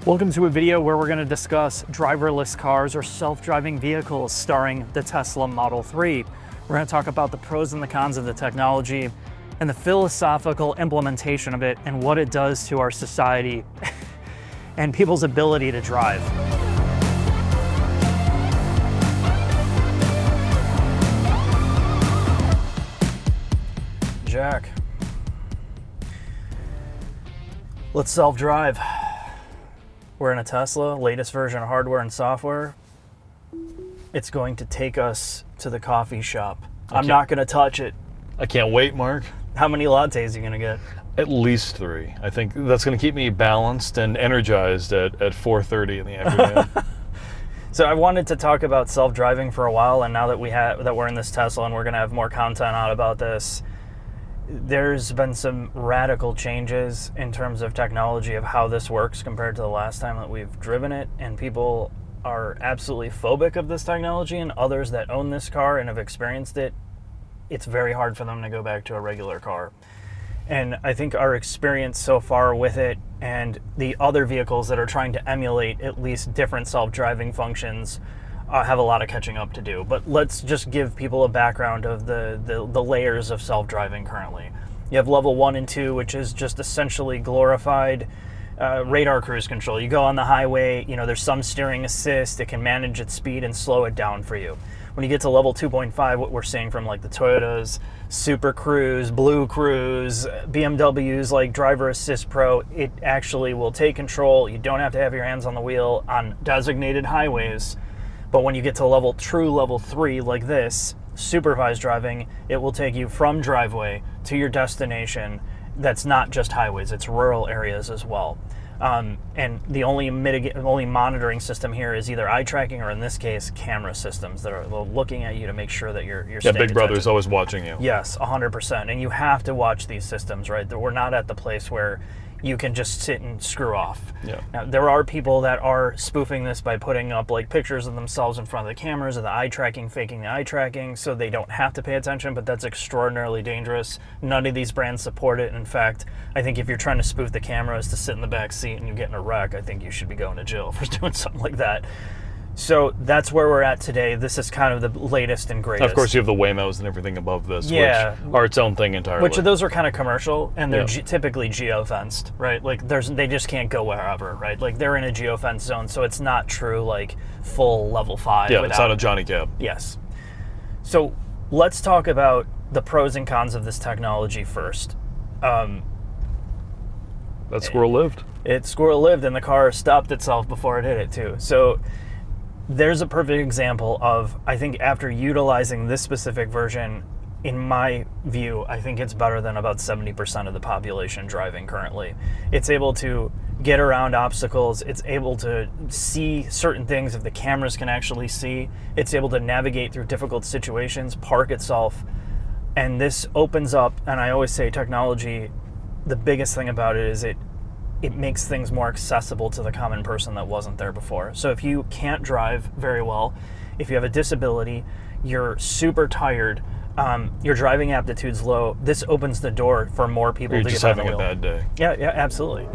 Welcome to a video where we're going to discuss driverless cars or self-driving vehicles starring the Tesla Model 3. We're going to talk about the pros and the cons of the technology and the philosophical implementation of it and what it does to our society and people's ability to drive. Jack, let's self-drive. We're in a Tesla, latest version of hardware and software. It's going to take us to the coffee shop. I'm not going to touch it. I can't wait, Mark. How many lattes are you going to get? At least 3. I think that's going to keep me balanced and energized at 4:30 in the afternoon. So I wanted to talk about self-driving for a while, and now that we're in this Tesla and we're going to have more content out about this, there's been some radical changes in terms of technology of how this works compared to the last time that we've driven it, and people are absolutely phobic of this technology, and others that own this car and have experienced it, it's very hard for them to go back to a regular car. And I think our experience so far with it and the other vehicles that are trying to emulate at least different self-driving functions have a lot of catching up to do. But let's just give people a background of the layers of self-driving currently. You have level 1 and 2, which is just essentially glorified radar cruise control. You go on the highway, there's some steering assist. It can manage its speed and slow it down for you. When you get to level 2.5, what we're seeing from like the Toyotas, Super Cruise, Blue Cruise, BMWs like Driver Assist Pro, it actually will take control. You don't have to have your hands on the wheel on designated highways. But when you get to level 3 like this, supervised driving, it will take you from driveway to your destination. That's not just highways, it's rural areas as well. And the only monitoring system here is either eye tracking or, in this case, camera systems that are looking at you to make sure that you're staying Big Brother's attention. always watching you. Yes, 100%. And you have to watch these systems, right? We're not at the place where you can just sit and screw off. Yeah. Now, there are people that are spoofing this by putting up like pictures of themselves in front of the cameras of the eye tracking, faking the eye tracking, so they don't have to pay attention, but that's extraordinarily dangerous. None of these brands support it. In fact, I think if you're trying to spoof the cameras to sit in the back seat and you get in a wreck, I think you should be going to jail for doing something like that. So that's where we're at today. This is kind of the latest and greatest. Of course, you have the Waymos and everything above this, which are its own thing entirely. Which of those are kind of commercial, and they're typically geo-fenced, right? Like they just can't go wherever, right? Like they're in a geo-fence zone, so it's not true like full level 5. Yeah, it's not a Johnny Cab. Yes. So let's talk about the pros and cons of this technology first. That squirrel lived. It squirrel lived, and the car stopped itself before it hit it too. So there's a perfect example of, I think, after utilizing this specific version, in my view, I think it's better than about 70% of the population driving currently. It's able to get around obstacles. It's able to see certain things that the cameras can actually see. It's able to navigate through difficult situations, park itself. And this opens up, and I always say technology, the biggest thing about it is it makes things more accessible to the common person that wasn't there before. So if you can't drive very well, if you have a disability, you're super tired, your driving aptitude's low, this opens the door for more people to get on the wheel. You're just having a bad day. Yeah, absolutely.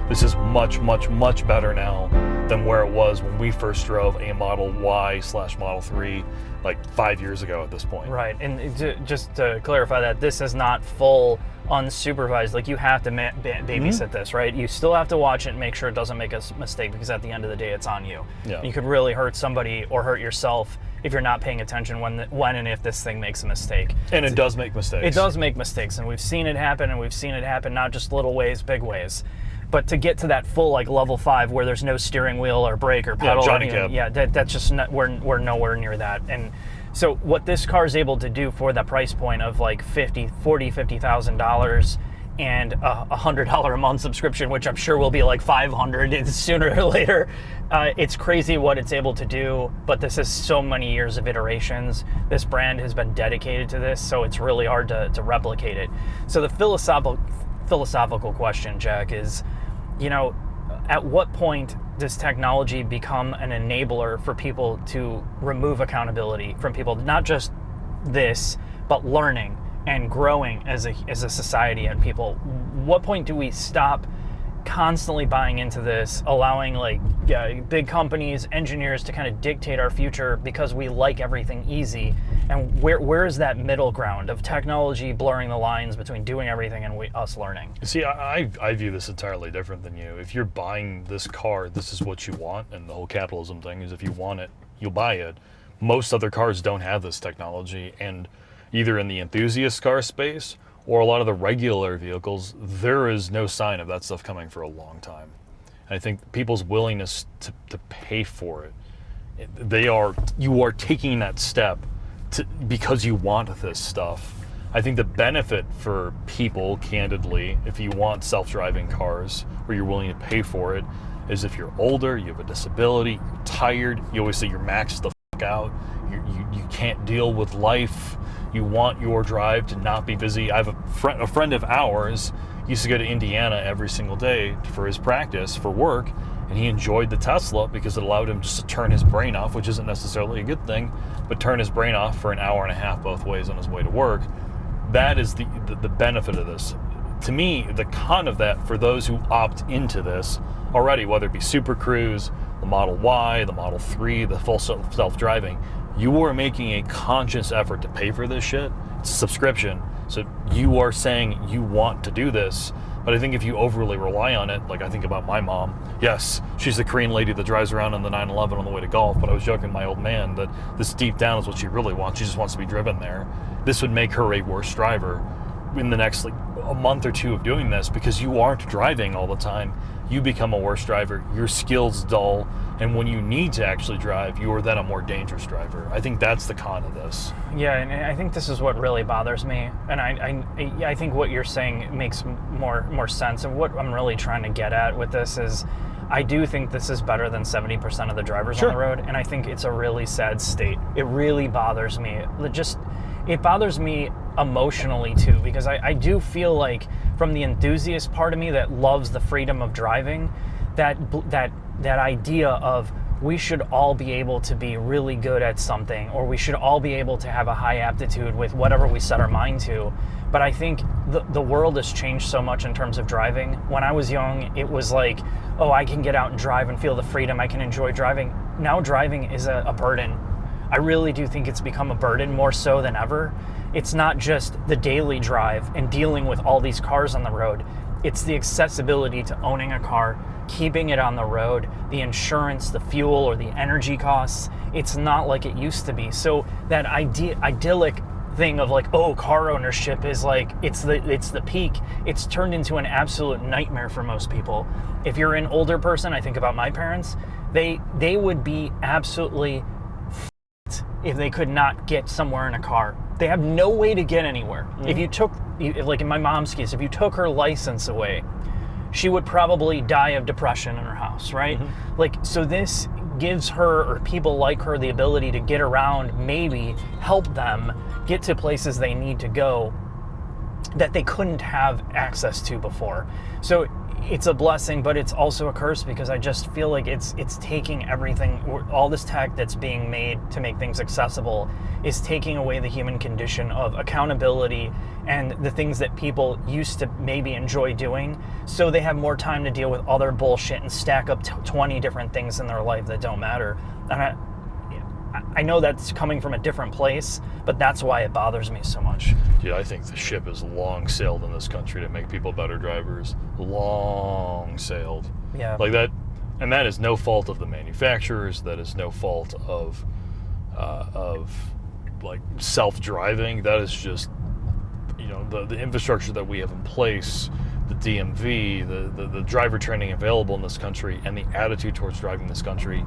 This is much, much, much better now than where it was when we first drove a Model Y/Model 3 like 5 years ago at this point. Right, and just to clarify that, this is not full unsupervised. Like, you have to babysit this, right? You still have to watch it and make sure it doesn't make a mistake, because at the end of the day, it's on you. Yeah. You could really hurt somebody or hurt yourself if you're not paying attention when and if this thing makes a mistake. And it does make mistakes. It does make mistakes, and we've seen it happen, and we've seen it happen not just little ways, big ways. But to get to that full like level 5 where there's no steering wheel or brake or pedal, Johnny Cab. That's just not, we're nowhere near that. And so what this car is able to do for the price point of like $50,000 and a $100 a month subscription, which I'm sure will be like $500 sooner or later, it's crazy what it's able to do. But this is so many years of iterations. This brand has been dedicated to this, so it's really hard to replicate it. So the philosophical question, Jack, is, at what point does technology become an enabler for people to remove accountability from people? Not just this, but learning and growing as a society and people. What point do we stop constantly buying into this, allowing big companies, engineers to kind of dictate our future because we like everything easy. And where is that middle ground of technology blurring the lines between doing everything and us learning? See, I view this entirely different than you. If you're buying this car, this is what you want, and the whole capitalism thing is if you want it, you'll buy it. Most other cars don't have this technology, and either in the enthusiast car space or a lot of the regular vehicles, there is no sign of that stuff coming for a long time. And I think people's willingness to pay for it, you are taking that step because you want this stuff. I think the benefit for people, candidly, if you want self-driving cars or you're willing to pay for it, is if you're older, you have a disability, you're tired, you always say you're maxed the fuck out, you can't deal with life, you want your drive to not be busy. I have a friend of ours used to go to Indiana every single day for his practice for work, and he enjoyed the Tesla because it allowed him just to turn his brain off, which isn't necessarily a good thing, but turn his brain off for an hour and a half both ways on his way to work. That is the benefit of this. To me, the con of that for those who opt into this already, whether it be Super Cruise, the Model Y, the Model 3, the full self-driving, you are making a conscious effort to pay for this shit. It's a subscription. So you are saying you want to do this. But I think if you overly rely on it, like I think about my mom, yes, she's the Korean lady that drives around in the 911 on the way to golf, but I was joking my old man that this deep down is what she really wants. She just wants to be driven there. This would make her a worse driver in the next a month or two of doing this, because you aren't driving all the time. You become a worse driver, your skills dull, and when you need to actually drive, you are then a more dangerous driver. I think that's the con of this. Yeah, and I think this is what really bothers me, and I think what you're saying makes more sense, and what I'm really trying to get at with this is I do think this is better than 70% of the drivers on the road, and I think it's a really sad state. It really bothers me. It bothers me emotionally too, because I do feel like from the enthusiast part of me that loves the freedom of driving, that idea of we should all be able to be really good at something, or we should all be able to have a high aptitude with whatever we set our mind to. But I think the world has changed so much in terms of driving. When I was young, it was like, oh, I can get out and drive and feel the freedom, I can enjoy driving. Now driving is a burden. I really do think it's become a burden more so than ever. It's not just the daily drive and dealing with all these cars on the road. It's the accessibility to owning a car, keeping it on the road, the insurance, the fuel, or the energy costs. It's not like it used to be. So that idyllic thing of like, oh, car ownership is like, it's the peak. It's turned into an absolute nightmare for most people. If you're an older person, I think about my parents, they would be absolutely if they could not get somewhere in a car. They have no way to get anywhere. Mm-hmm. If you took, like in my mom's case, if you took her license away, she would probably die of depression in her house, right? Mm-hmm. So this gives her, or people like her, the ability to get around, maybe help them get to places they need to go that they couldn't have access to before. So it's a blessing, but it's also a curse, because I just feel like it's taking everything, all this tech that's being made to make things accessible is taking away the human condition of accountability and the things that people used to maybe enjoy doing, so they have more time to deal with other bullshit and stack up 20 different things in their life that don't matter. And I know that's coming from a different place, but that's why it bothers me so much. Dude, I think the ship has long sailed in this country to make people better drivers. Long sailed. Yeah. Like that, and that is no fault of the manufacturers. That is no fault of like self-driving. That is just, the infrastructure that we have in place, the DMV, the driver training available in this country, and the attitude towards driving this country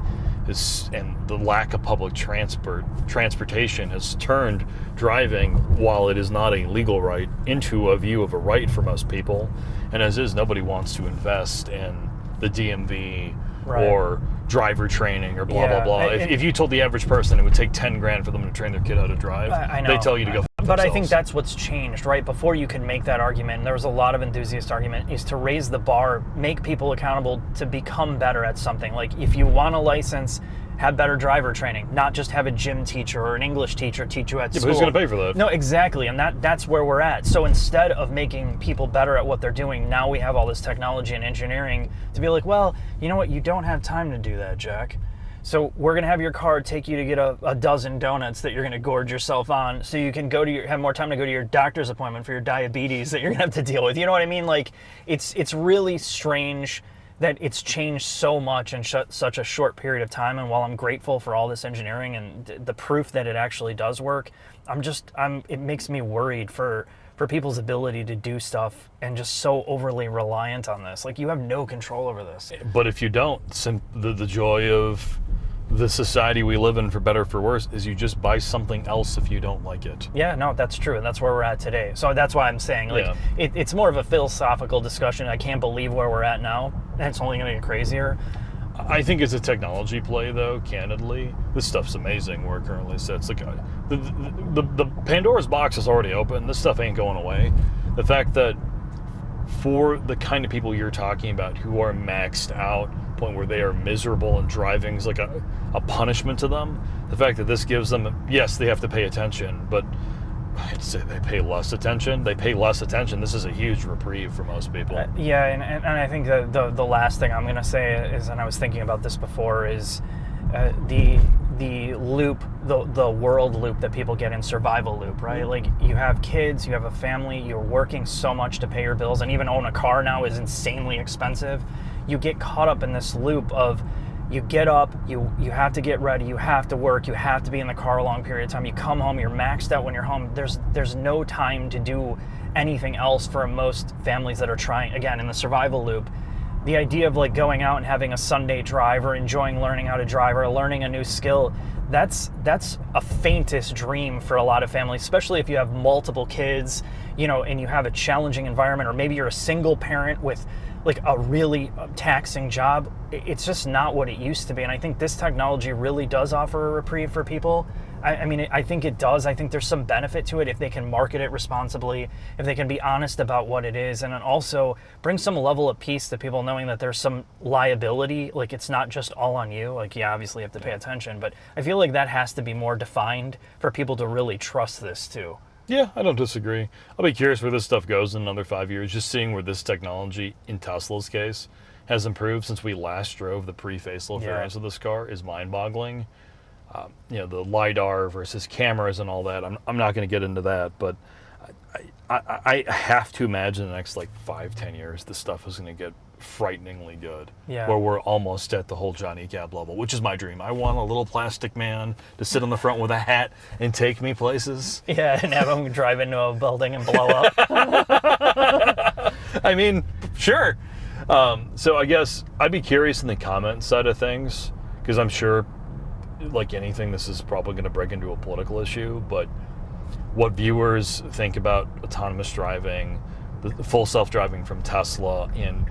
and the lack of public transportation has turned driving, while it is not a legal right, into a view of a right for most people. And as is, nobody wants to invest in the DMV or driver training or blah, blah, blah. If you told the average person it would take 10 grand for them to train their kid how to drive, they tell you to go f*** But themselves. I think that's what's changed, right? Before you could make that argument, and there was a lot of enthusiast argument, is to raise the bar, make people accountable to become better at something. Like if you want a license, have better driver training, not just have a gym teacher or an English teacher teach you at Yeah, school. but who's going to pay for that? No, exactly, and that's where we're at. So instead of making people better at what they're doing, now we have all this technology and engineering to be like, well, you know what, you don't have time to do that, Jack. So we're going to have your car take you to get a dozen donuts that you're going to gorge yourself on, so you can have more time to go to your doctor's appointment for your diabetes that you're going to have to deal with. You know what I mean? Like, it's really strange that it's changed so much in such a short period of time. And while I'm grateful for all this engineering and the proof that it actually does work, it makes me worried for people's ability to do stuff and just so overly reliant on this. Like, you have no control over this. But if you don't, the joy of the society we live in, for better or for worse, is you just buy something else if you don't like it. Yeah, no, that's true, and that's where we're at today. So that's why I'm saying, like, Yeah. it's more of a philosophical discussion. I can't believe where we're at now, and it's only going to get crazier. I think it's a technology play, though, candidly. This stuff's amazing where it currently sits. Like, the Pandora's box is already open. This stuff ain't going away. The fact that for the kind of people you're talking about who are maxed out, point where they are miserable and driving is like a punishment to them, the fact that this gives them, yes, they have to pay attention, but I'd say they pay less attention. This is a huge reprieve for most people. Yeah, and I think the last thing I'm going to say is, and I was thinking about this before, is the loop, the world loop that people get in survival loop, right? Like, you have kids, you have a family, you're working so much to pay your bills, and even own a car now is insanely expensive. You get caught up in this loop of, you get up, you have to get ready, you have to work, you have to be in the car a long period of time. You come home, you're maxed out when you're home. There's no time to do anything else for most families that are trying, again, in the survival loop. The idea of, like, going out and having a Sunday drive or enjoying learning how to drive or learning a new skill, that's a faintest dream for a lot of families, especially if you have multiple kids, you know, and you have a challenging environment, or maybe you're a single parent with, like, a really taxing job. It's just not what it used to be. And I think this technology really does offer a reprieve for people. I mean, I think it does. I think there's some benefit to it if they can market it responsibly, if they can be honest about what it is, and then also bring some level of peace to people, knowing that there's some liability. Like, it's not just all on you. Like, yeah, obviously you have to pay attention, but I feel like that has to be more defined for people to really trust this too. Yeah, I don't disagree. I'll be curious where this stuff goes in another 5 years. Just seeing where this technology, in Tesla's case, has improved since we last drove the pre-facelift variants of this car is mind-boggling. You know, the LiDAR versus cameras and all that. I'm not going to get into that, but I have to imagine in the next, like, 5-10 years, this stuff is going to get frighteningly good. Yeah. Where we're almost at the whole Johnny Cab level, which is my dream. I want a little plastic man to sit on the front with a hat and take me places. Yeah, and have him drive into a building and blow up. I mean, sure. So I guess I'd be curious in the comment side of things, because I'm sure, like anything, this is probably going to break into a political issue, but what viewers think about autonomous driving, the full self-driving from Tesla, and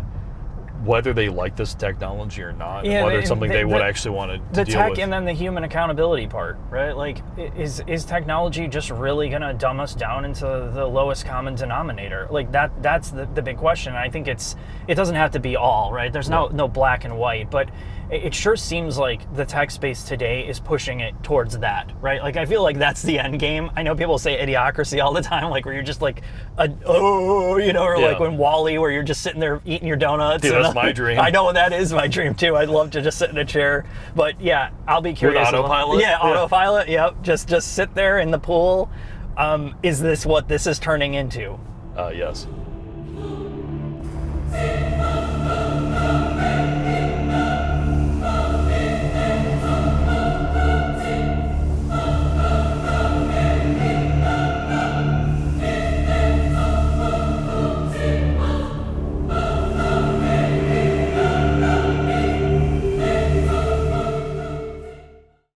whether they like this technology or not, and whether it's something they would actually want to deal with. The tech and then the human accountability part, right? Like, is technology just really going to dumb us down into the lowest common denominator? Like, that's the big question. I think it doesn't have to be all, right? There's no black and white, but it sure seems like the tech space today is pushing it towards that, right? Like, I feel like that's the end game. I know people say idiocracy all the time, like, where you're just like, like when WALL-E, where you're just sitting there eating your donuts. Dude, that's my dream. I know, that is my dream too. I'd love to just sit in a chair, but yeah, I'll be curious. With autopilot? Yeah, autopilot. Yep. Just sit there in the pool. Is this what this is turning into? Yes.